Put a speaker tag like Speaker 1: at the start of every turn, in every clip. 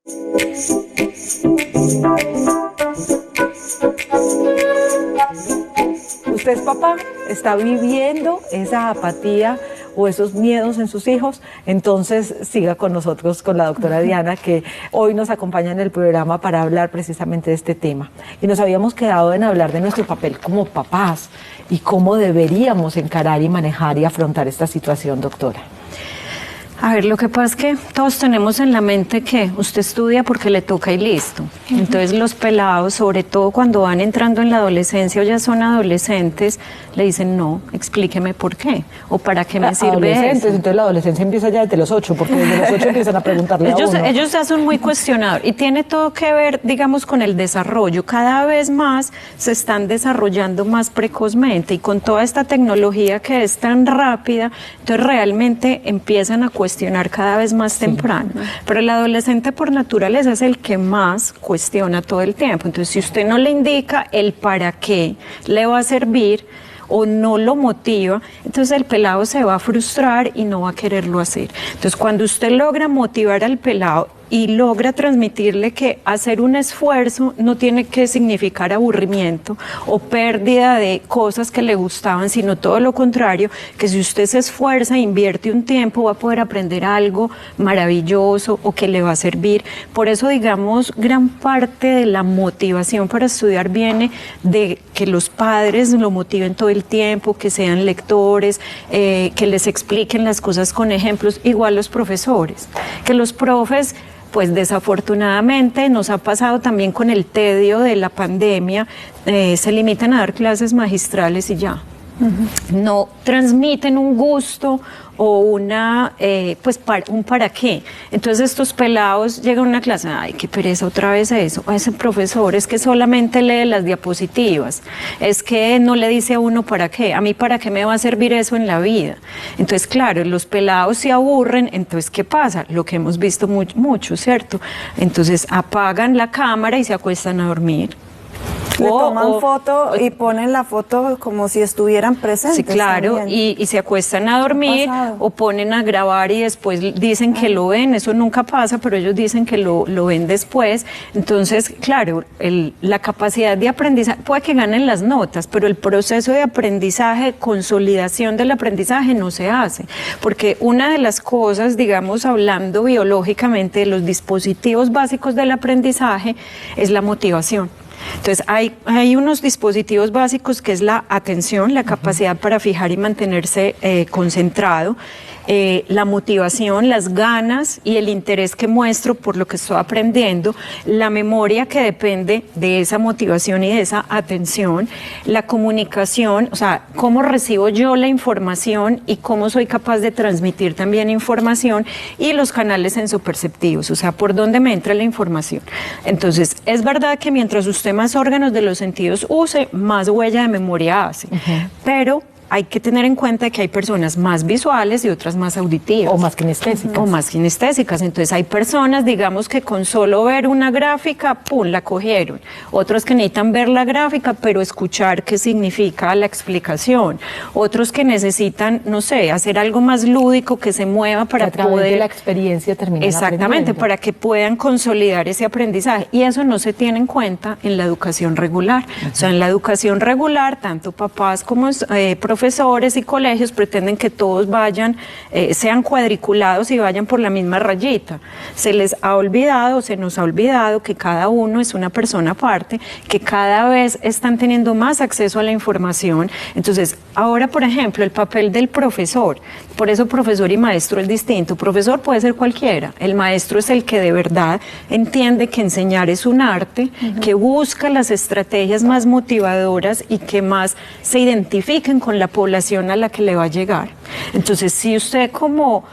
Speaker 1: Usted es papá, está viviendo esa apatía o esos miedos en sus hijos, entonces siga con nosotros, con la doctora Diana, que hoy nos acompaña en el programa para hablar precisamente de este tema. Y nos habíamos quedado en hablar de nuestro papel como papás y cómo deberíamos encarar y manejar y afrontar esta situación, doctora.
Speaker 2: A ver, lo que pasa es que todos tenemos en la mente que usted estudia porque le toca y listo. Entonces los pelados, sobre todo cuando van entrando en la adolescencia o ya son adolescentes, le dicen, no, explíqueme por qué o para qué me sirve eso.
Speaker 1: Entonces la adolescencia empieza ya desde los 8, porque desde los 8 empiezan a preguntarle a uno.
Speaker 2: Ellos ya son muy cuestionadores y tiene todo que ver, digamos, con el desarrollo. Cada vez más se están desarrollando más precozmente y con toda esta tecnología que es tan rápida, entonces realmente empiezan a cuestionar cada vez más temprano. Pero el adolescente por naturaleza es el que más cuestiona todo el tiempo. Entonces, si usted no le indica el para qué le va a servir o no lo motiva, entonces el pelado se va a frustrar y no va a quererlo hacer. Entonces, cuando usted logra motivar al pelado y logra transmitirle que hacer un esfuerzo no tiene que significar aburrimiento o pérdida de cosas que le gustaban, sino todo lo contrario, que si usted se esfuerza, invierte un tiempo, va a poder aprender algo maravilloso o que le va a servir. Por eso, digamos, gran parte de la motivación para estudiar viene de que los padres lo motiven todo el tiempo, que sean lectores, que les expliquen las cosas con ejemplos, igual los profesores, que los profes, pues desafortunadamente nos ha pasado también con el tedio de la pandemia, se limitan a dar clases magistrales y ya. No transmiten un gusto o una, un para qué. Entonces estos pelados llegan a una clase, ay, qué pereza otra vez eso, a ese profesor es que solamente lee las diapositivas, es que no le dice a uno para qué, a mí para qué me va a servir eso en la vida. Entonces claro, los pelados se aburren, entonces ¿qué pasa? Lo que hemos visto mucho, ¿cierto? Entonces apagan la cámara y se acuestan a dormir.
Speaker 3: Le toman foto y ponen la foto como si estuvieran presentes.
Speaker 2: Sí, claro, y se acuestan a dormir o ponen a grabar y después dicen que lo ven, eso nunca pasa, pero ellos dicen que lo ven después. Entonces, claro, la capacidad de aprendizaje, puede que ganen las notas, pero el proceso de aprendizaje, consolidación del aprendizaje no se hace, porque una de las cosas, digamos, hablando biológicamente de los dispositivos básicos del aprendizaje es la motivación. Entonces hay unos dispositivos básicos que es la atención, la capacidad para fijar y mantenerse concentrado, la motivación, las ganas y el interés que muestro por lo que estoy aprendiendo, la memoria que depende de esa motivación y de esa atención, la comunicación, o sea, cómo recibo yo la información y cómo soy capaz de transmitir también información, y los canales sensoperceptivos, o sea, por dónde me entra la información. Entonces, es verdad que mientras usted más órganos de los sentidos use, más huella de memoria hace, pero hay que tener en cuenta que hay personas más visuales y otras más auditivas.
Speaker 1: O más kinestésicas.
Speaker 2: O más kinestésicas. Entonces hay personas, digamos, que con solo ver una gráfica, ¡pum!, la cogieron. Otros que necesitan ver la gráfica, pero escuchar qué significa la explicación. Otros que necesitan, no sé, hacer algo más lúdico, que se mueva para poder...
Speaker 1: de la experiencia terminar
Speaker 2: Exactamente, para que puedan consolidar ese aprendizaje. Y eso no se tiene en cuenta en la educación regular. O sea, en la educación regular, tanto papás como profesores y colegios pretenden que todos vayan, sean cuadriculados y vayan por la misma rayita. Se les ha olvidado, se nos ha olvidado que cada uno es una persona aparte, que cada vez están teniendo más acceso a la información. Entonces, ahora, por ejemplo, el papel del profesor, por eso profesor y maestro es distinto. Profesor puede ser cualquiera, el maestro es el que de verdad entiende que enseñar es un arte, que busca las estrategias más motivadoras y que más se identifiquen con la población a la que le va a llegar. Entonces, si usted como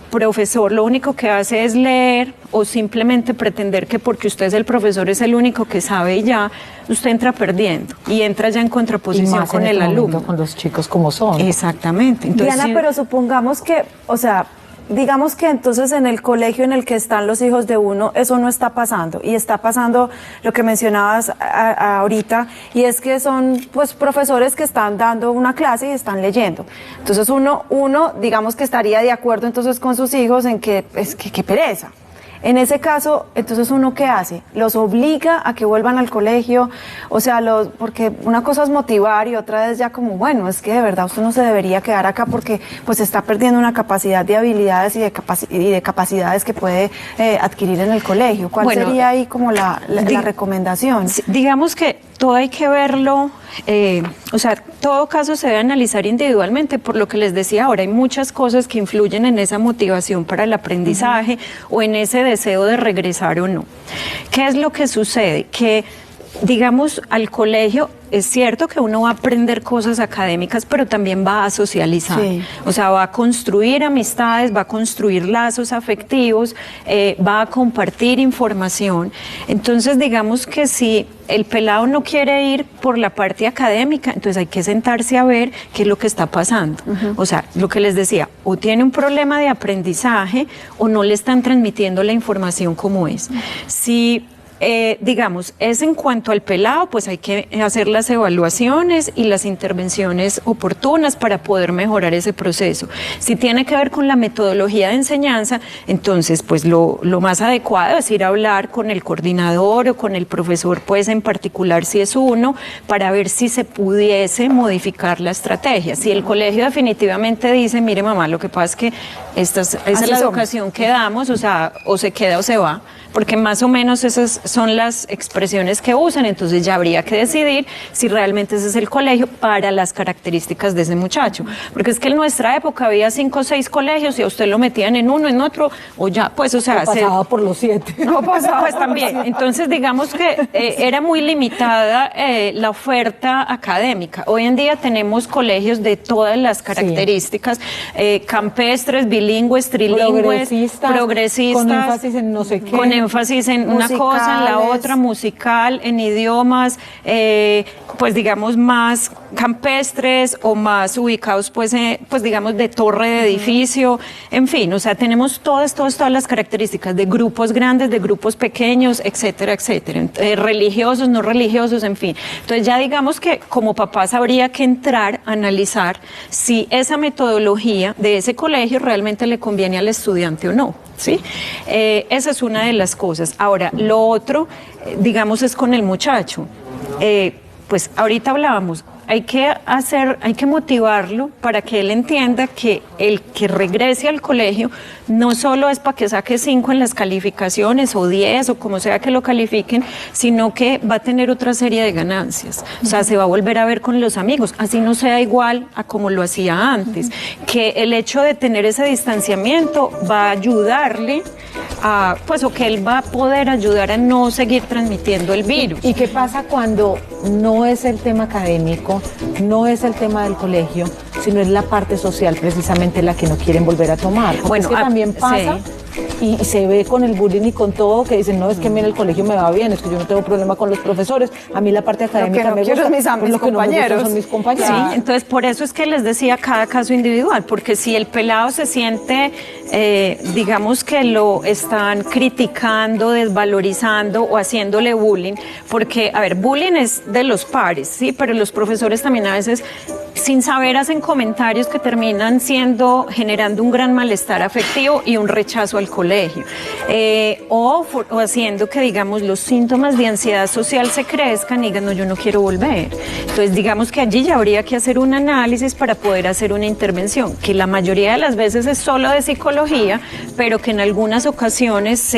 Speaker 2: profesor lo único que hace es leer o simplemente pretender que porque usted es el profesor es el único que sabe y ya, usted entra perdiendo y entra ya en contraposición con el alumno.
Speaker 1: Con los chicos como son.
Speaker 2: Exactamente. Entonces,
Speaker 3: Diana, pero supongamos que, o sea, digamos que entonces en el colegio en el que están los hijos de uno, eso no está pasando, y está pasando lo que mencionabas ahorita, y es que son pues profesores que están dando una clase y están leyendo. Entonces uno digamos que estaría de acuerdo entonces con sus hijos en que es que qué pereza. En ese caso, entonces ¿uno qué hace? ¿Los obliga a que vuelvan al colegio? O sea, porque una cosa es motivar y otra es ya como, bueno, es que de verdad usted no se debería quedar acá porque pues está perdiendo una capacidad de habilidades y de capacidades que puede adquirir en el colegio. ¿Cuál sería ahí como la recomendación?
Speaker 2: Digamos que todo hay que verlo, o sea, todo caso se debe analizar individualmente, por lo que les decía ahora, hay muchas cosas que influyen en esa motivación para el aprendizaje o en ese deseo de regresar o no. ¿Qué es lo que sucede? Que, digamos, al colegio es cierto que uno va a aprender cosas académicas, pero también va a socializar. Sí. O sea, va a construir amistades, va a construir lazos afectivos, va a compartir información. Entonces, digamos que si el pelado no quiere ir por la parte académica, entonces hay que sentarse a ver qué es lo que está pasando. O sea, lo que les decía, o tiene un problema de aprendizaje o no le están transmitiendo la información como es. Si digamos, es en cuanto al pelado, pues hay que hacer las evaluaciones y las intervenciones oportunas para poder mejorar ese proceso. Si tiene que ver con la metodología de enseñanza, entonces pues lo más adecuado es ir a hablar con el coordinador o con el profesor, pues en particular si es uno, para ver si se pudiese modificar la estrategia. Si el colegio definitivamente dice, mire mamá, lo que pasa es que esa es la educación que damos, o sea, o se queda o se va, porque más o menos esas son las expresiones que usan, entonces ya habría que decidir si realmente ese es el colegio para las características de ese muchacho, porque es que en nuestra época había 5 o 6 colegios y a usted lo metían en uno, en otro, o ya, pues o sea...
Speaker 1: No pasaba por los 7.
Speaker 2: No pasaba, pues también, entonces digamos que era muy limitada la oferta académica. Hoy en día tenemos colegios de todas las características, campestres, bilingües, trilingües, progresistas,
Speaker 1: con énfasis en no sé qué,
Speaker 2: con énfasis en una cosa, en la otra, musical, en idiomas, pues digamos más campestres o más ubicados pues digamos de torre de edificio, en fin, o sea, tenemos todas las características de grupos grandes, de grupos pequeños, etcétera, etcétera, religiosos, no religiosos, en fin. Entonces ya digamos que como papás habría que entrar a analizar si esa metodología de ese colegio realmente le conviene al estudiante o no. ¿Sí? Esa es una de las cosas. Ahora, lo otro, digamos, es con el muchacho. Pues ahorita hablábamos, hay que motivarlo para que él entienda que el que regrese al colegio no solo es para que saque 5 en las calificaciones o 10 o como sea que lo califiquen, sino que va a tener otra serie de ganancias. O sea, se va a volver a ver con los amigos, así no sea igual a como lo hacía antes. Que el hecho de tener ese distanciamiento va a ayudarle a, pues, o que él va a poder ayudar a no seguir transmitiendo el virus.
Speaker 1: ¿Y qué pasa cuando no es el tema académico, no es el tema del colegio, sino es la parte social precisamente la que no quieren volver a tomar? Porque bueno, es que también pasa... Sí. Y se ve con el bullying y con todo que dicen, no, es que mira, el colegio me va bien, es que yo no tengo problema con los profesores, a mí la parte académica me gusta,
Speaker 3: mis compañeros.
Speaker 1: Son mis compañeros.
Speaker 2: Sí, entonces por eso es que les decía cada caso individual, porque si el pelado se siente, digamos que lo están criticando, desvalorizando o haciéndole bullying, porque, a ver, bullying es de los pares, sí, pero los profesores también a veces, sin saber, hacen comentarios que terminan generando un gran malestar afectivo y un rechazo al colegio, o haciendo que, digamos, los síntomas de ansiedad social se crezcan y digan, no, yo no quiero volver. Entonces, digamos que allí ya habría que hacer un análisis para poder hacer una intervención, que la mayoría de las veces es solo de psicología, pero que en algunas ocasiones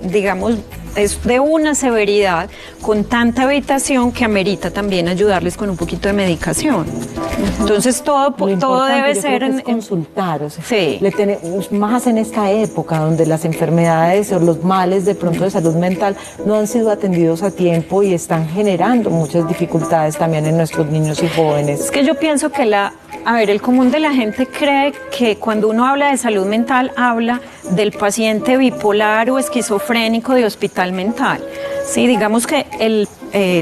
Speaker 2: digamos, es de una severidad con tanta evitación que amerita también ayudarles con un poquito de medicación. Entonces todo debe ser
Speaker 1: consultar, o sea, sí. Más en esta época donde las enfermedades o los males de pronto de salud mental no han sido atendidos a tiempo y están generando muchas dificultades también en nuestros niños y jóvenes.
Speaker 2: Es que yo pienso que el común de la gente cree que cuando uno habla de salud mental habla del paciente bipolar o esquizofrénico de hospital mental. Sí, digamos que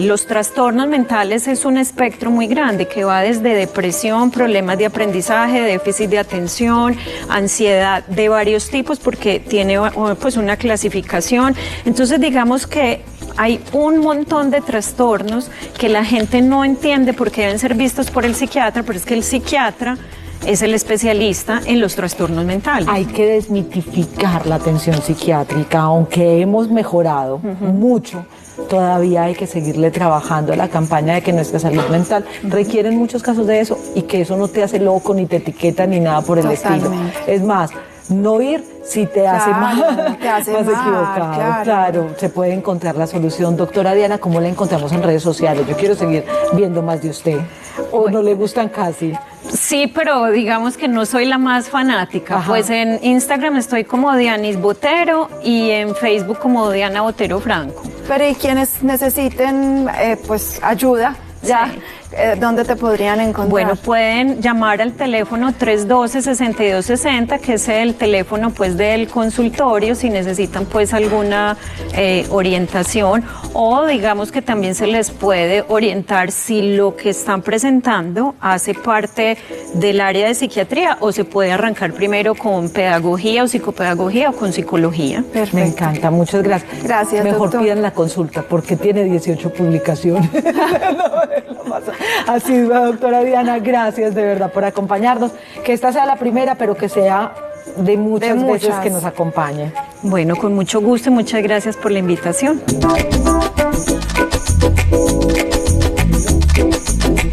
Speaker 2: los trastornos mentales es un espectro muy grande que va desde depresión, problemas de aprendizaje, déficit de atención, ansiedad de varios tipos porque tiene pues una clasificación. Entonces digamos que hay un montón de trastornos que la gente no entiende porque deben ser vistos por el psiquiatra, pero es que el psiquiatra es el especialista en los trastornos mentales.
Speaker 1: Hay que desmitificar la atención psiquiátrica, aunque hemos mejorado mucho. Todavía hay que seguirle trabajando a la campaña de que nuestra salud mental requiere en muchos casos de eso y que eso no te hace loco, ni te etiqueta, ni nada por el estilo. Es más, no ir si te hace mal,
Speaker 3: te hace
Speaker 1: más
Speaker 3: mal,
Speaker 1: equivocado. Claro, se puede encontrar la solución. Doctora Diana, ¿cómo la encontramos en redes sociales? Yo quiero seguir viendo más de usted. ¿O no le gustan casi?
Speaker 2: Sí, pero digamos que no soy la más fanática.
Speaker 1: Ajá.
Speaker 2: Pues en Instagram estoy como Dianis Botero y en Facebook como Diana Botero Franco.
Speaker 3: Pero y quienes necesiten pues ayuda, ya,
Speaker 2: Sí.
Speaker 3: ¿dónde te podrían encontrar?
Speaker 2: Bueno, pueden llamar al teléfono 312-6260, que es el teléfono pues del consultorio, si necesitan pues alguna orientación, o digamos que también se les puede orientar si lo que están presentando hace parte del área de psiquiatría, o se puede arrancar primero con pedagogía o psicopedagogía o con psicología.
Speaker 3: Perfecto.
Speaker 1: Me encanta, muchas gracias.
Speaker 3: Gracias,
Speaker 1: Mejor
Speaker 3: doctor.
Speaker 1: pidan la consulta porque tiene 18 publicaciones. Así va, doctora Diana, gracias de verdad por acompañarnos. Que esta sea la primera, pero que sea de muchas veces que nos acompañe.
Speaker 2: Bueno, con mucho gusto y muchas gracias por la invitación.